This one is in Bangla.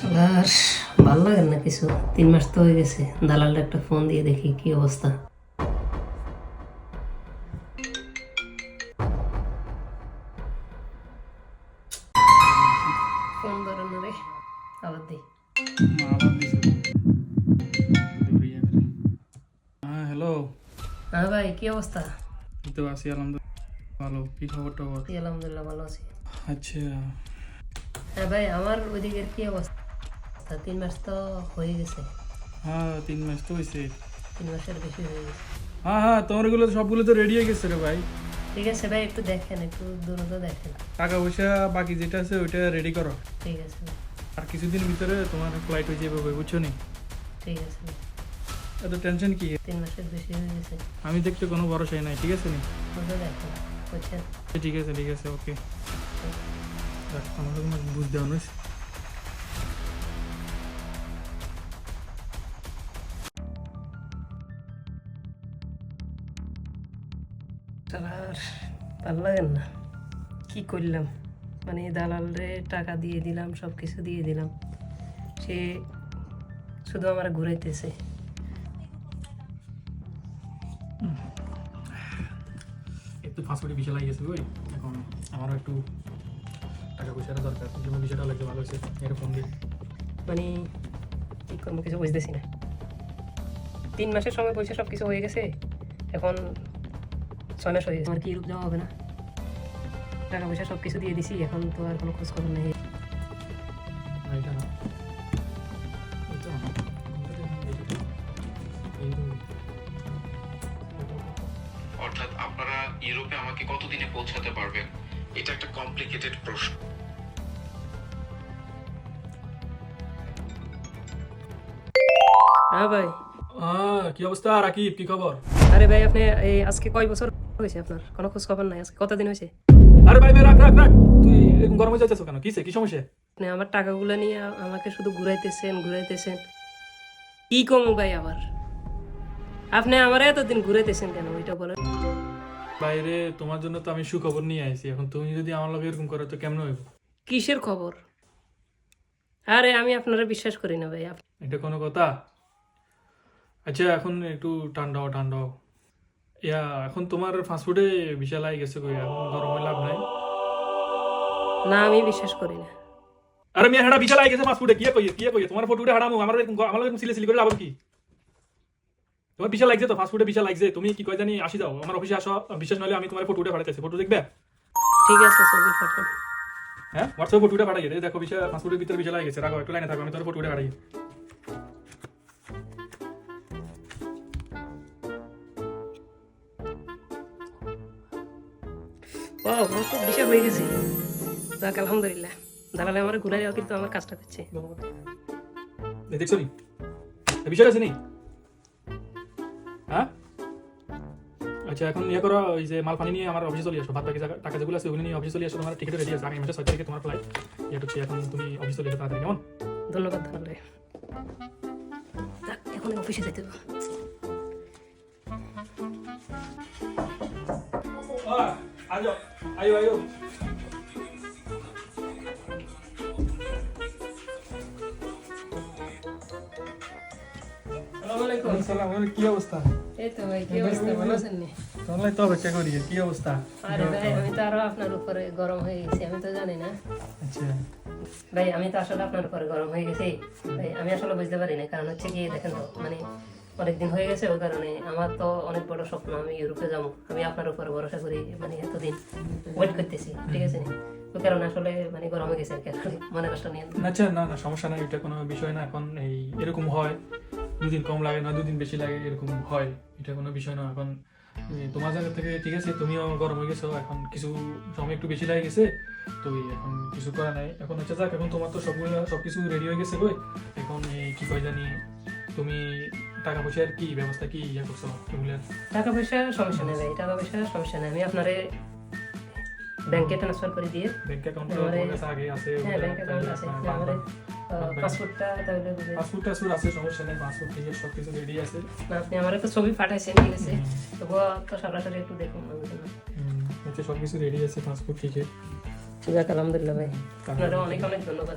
আর ভালো লাগে না কিছু। 3 মাস তো হয়ে গেছে, দালালটা একটা ফোন দিয়ে দেখি কি অবস্থা। ফোন ধরে না রে, আবার দিই। হ্যাঁ হ্যালো। হ্যাঁ ভাই, কি অবস্থা? এই তো আছি আলহামদুলিল্লাহ, ভালো। কি খবর টবর? জি, আলহামদুলিল্লাহ ভালো আছি। আচ্ছা, হ্যাঁ ভাই, আমার ওইদিকের কি অবস্থা? 3 মাস তো হয়ে গেছে, হ্যাঁ 3 মাস তো হয়েছে। 3 মাসের বেশি হয়ে গেছে। হ্যাঁ হ্যাঁ, তোমার এগুলো সবগুলো তো রেডি হয়ে গেছে রে ভাই। ঠিক আছে ভাই, একটু দেখেন, একটু দ্রুত দেখেন। টাকা পয়সা বাকি যেটা আছে ওইটা রেডি করো। ঠিক আছে ভাই, আর কিছুদিন ভিতরে তোমার ফ্লাইট হয়ে যাবে, বুঝছো নি? ঠিক আছে ভাই। এত টেনশন কি? 3 মাসের বেশি হয়ে গেছে, আমি দেখতে কোনো ভরসাই নাই, ঠিক আছে নি? দ্রুত দেখেন, বুঝছেন? ঠিক আছে ঠিক আছে, ওকে। আমাকে তোমার বুঝ দেওয়া নয়। আর ভালো লাগে না, কি করলাম? মানে দালালরে টাকা দিয়ে দিলাম, সব কিছু দিয়ে দিলাম, সে শুধু আমার ঘুরাইতেছে। একটু ফাঁসফুটে বিষয় লাগে গেছে ওই, এখন আমারও একটু টাকা পয়সাটা দরকার, এই জন্য বিষয়টা লাগছে, ভালো হয়েছে এটা ফোন দিয়ে। মানে কি করবো কিছু বুঝতেছি না। 3 মাসের সময় বলছে সব কিছু হয়ে গেছে, এখন 6 মাস হয়ে গেছে। আমার কি রূপ যাওয়া হবে না? টাকা পয়সা সব কিছু দিয়ে দিছি, এখন তো আর কোনো খোঁজ খবর নেই। এইটা না, এইটা না, অর্থাৎ আপনারা ইউরোপে আমাকে কতদিনে পৌঁছাতে পারবেন? এটা একটা কমপ্লিকেটেড প্রশ্ন। হ্যাঁ ভাই। কি অবস্থা রাকিব, কি খবর? আরে ভাই, আপনি এই আজকে কয় বছর হয়েছে আপনার? কোনো খোঁজ খবর নাই, আজকে কতদিন হয়েছে? আরে ভাই ভাই, রাখ রাখ রাখ, তুই এরকম গরমে যাচ্ছিস কেন? কিসে, কি সমস্যা? আপনি আমার টাকাগুলো নিয়ে আমাকে শুধু ঘুরাইতেছেন ঘুরাইতেছেন। কি কমু ভাই আবার? আপনি আমার এতদিন ঘুরাইতেছেন কেন, ওইটা বলেন। বাইরে তোমার জন্য তো আমি সুখবর নিয়ে আইছি, এখন তুমি যদি আমার লগে এরকম করো তো কেমন হইব? কিসের খবর? আরে আমি আপনারা বিশ্বাস করি না ভাই। এটা কোনো কথা? আচ্ছা এখন একটু ঠান্ডাও ঠান্ডাও ইয়া, এখন তোমার ফাস্টফুডে বিশাল আই গেছে কই, এখন গরমে লাভ নাই। না, আমি বিশ্বাস করি না। আরে মিয়া, হেডা বিশাল আই গেছে ফাস্টফুডে, কি কই তোমার ফটো উঠে হারামু, আমার এরকম আমার এরকম সিলে সিলি করে লাভ কি? তোমার বিশাল লাগছে তো, ফাস্টফুডে বিশাল লাগছে, তুমি কি কয় জানি আসি দাও আমার অফিসে আসো, বিশ্বাস নইলে আমি তোমার ফটো উঠে পাঠাইতেছি, ফটো দেখবে? ঠিক আছে, ছবি পাঠান। হ্যাঁ হোয়াটসঅ্যাপ ফটো উঠে পাঠাই, দেখো বিশাল ফাস্টফুডের ভিতরে বিশাল আই গেছে, রাখো একটু লাইনে থাকো, আমি তোমার ফটো উঠে পাঠাই। ও, আমার তো বিষয় হয়ে গেছে। যাক আলহামদুলিল্লাহ, দালালে আমার ঘুরে যাওয়া কিন্তু আমার কাজটা করছে। দেখছো নি বিষয় আছে নি? হ্যাঁ আচ্ছা, এখন ইয়ে করো, ওই যে মাল পানি নিয়ে আমার অফিসে চলে আসো, বাদ বাকি টাকা যেগুলো আছে ওগুলো নিয়ে অফিসে চলে আসো, তোমার টিকিট রেডি আছে, আগামী মাসে 6 তারিখে তোমার ফ্লাইট। এটা হচ্ছে, এখন তুমি অফিসে চলে আসো তাড়াতাড়ি, কেমন? ধন্যবাদ তাহলে। যাক, এখন অফিসে যেতে হবে। আয়ো আয়ো আয়ো। কি অবস্থা? এই তো ভাই, কি অবস্থা? ভালো আছেন নি? তোমার তো অপেক্ষা করি, কি অবস্থা? আরে ভাই, আমি তো আরো আপনার উপরে গরম হয়ে গেছি, আমি তো জানি না। আচ্ছা ভাই, আমি তো আসলে আপনার উপরে গরম হয়ে গেছি ভাই, আমি আসলে বুঝতে পারি না। কারণ হচ্ছে কি, দেখেন তো, মানে অনেকদিন হয়ে গেছে, ওই কারণে আমার তো অনেক বড় স্বপ্ন, আমি ইউরোপে যাবো। আমি আপনার উপরে ভরসা করি, মানে এতদিন ওয়েট করতেছি, ঠিক আছে নি? ওই কারণে আসলে মানে গরম হয়ে গেছে আর কি, আসলে মনে কষ্ট নিয়ে। আচ্ছা, না না সমস্যা নাই, এটা কোনো বিষয় না। এখন এই এরকম হয়, 2 দিন কম লাগে না 2 দিন বেশি লাগে, এরকম হয়, এটা কোনো বিষয় না। এখন তোমার জায়গা থেকে ঠিক আছে, তুমিও গরম হয়ে গেছো, এখন কিছু সময় একটু বেশি লাগে গেছে, তো এখন কিছু করা নাই। এখন হচ্ছে যাক, এখন তোমার তো সবকিছু রেডি হয়ে গেছে কই, এখন এই কি কয় জানি, তুমি টাকা পয়সার কি ব্যবস্থা কি ইয়ে করছো এগুলোর? টাকা পয়সা সমস্যা নেই ভাই, টাকা পয়সা সমস্যা নেই, আমি আপনারে ব্যাংকে ট্রান্সফার করে দিয়ে। ব্যাংক অ্যাকাউন্ট আগে আছে? হ্যাঁ, ব্যাংক অ্যাকাউন্ট আছে, আমারে পাসপোর্টটা তাহলে পাসপোর্ট টাসপোর্ট আছে, সমস্যা নেই, পাসপোর্ট টিকিট সবকিছু রেডি আছে। না, আপনি আমার একটা ছবি পাঠাইছেন, ঠিক আছে, তবুও তো সরাসরি একটু দেখুন। আচ্ছা, সবকিছু রেডি আছে, পাসপোর্ট টিকিট। যাক আলহামদুলিল্লাহ ভাই, আপনারা অনেক অনেক ধন্যবাদ।